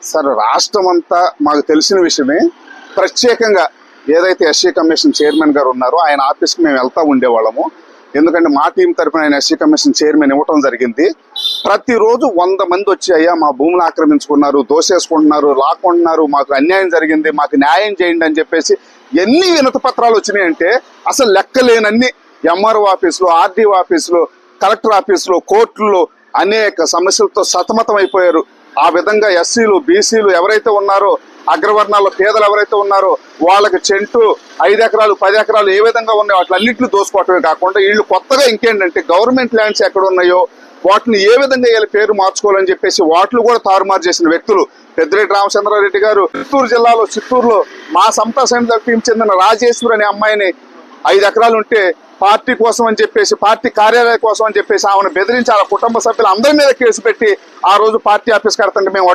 Sir రాష్ట్రం అంతా మాకు తెలిసిన విషయమే. ప్రత్యేకంగా ఏదైతే ఎస్సీ కమిషన్ చైర్మన్ గారు ఉన్నారో ఆయన ఆఫీస్కి మేము వెళ్తా ఉండేవాళ్ళము. ఎందుకంటే మా టీం తరఫున ఆయన ఎస్సీ కమిషన్ చైర్మన్ ఇవ్వటం జరిగింది. ప్రతిరోజు 100 మంది వచ్చి అయ్యా మా భూములు ఆక్రమించుకున్నారు, దోసేసుకుంటున్నారు, లాక్కుంటున్నారు, మాకు అన్యాయం జరిగింది, మాకు న్యాయం చేయండి అని చెప్పేసి ఎన్ని వినతి పత్రాలు వచ్చినాయంటే అసలు లెక్కలేనన్ని ఎంఆర్ఓ ఆఫీసులు, ఆర్డీఓ ఆఫీసులు, కలెక్టర్ ఆఫీసులు, కోర్టుల్లో అనేక సమస్యలతో సతమతం అయిపోయారు. ఆ విధంగా ఎస్సీలు, బీసీలు ఎవరైతే ఉన్నారో, అగ్రవర్ణాల్లో పేదలు ఎవరైతే ఉన్నారో వాళ్ళకి చెంటు 5 ఎకరాలు 10 ఎకరాలు ఏ విధంగా ఉన్నాయో వాటిలన్నింటినీ దోసుకోవటమే కాకుండా వీళ్ళు కొత్తగా ఇంకేంటంటే గవర్నమెంట్ ల్యాండ్స్ ఎక్కడ ఉన్నాయో వాటిని ఏ విధంగా వీళ్ళ పేరు మార్చుకోవాలని చెప్పేసి వాటిని కూడా తారుమారు చేసిన వ్యక్తులు పెద్దిరెడ్డి రామచంద్రారెడ్డి గారు. చిత్తూరు జిల్లాలో చిత్తూరులో మా సమతా సైనిక టీం చెందిన రాజేశ్వరి అనే అమ్మాయిని 5 ఎకరాలు ఉంటే పార్టీ కోసం అని చెప్పేసి, పార్టీ కార్యాలయం కోసం అని చెప్పేసి ఆమెను బెదిరించి ఆ కుటుంబ సభ్యులు అందరి మీద కేసు పెట్టి ఆ రోజు పార్టీ ఆఫీస్ కడతంటే మేము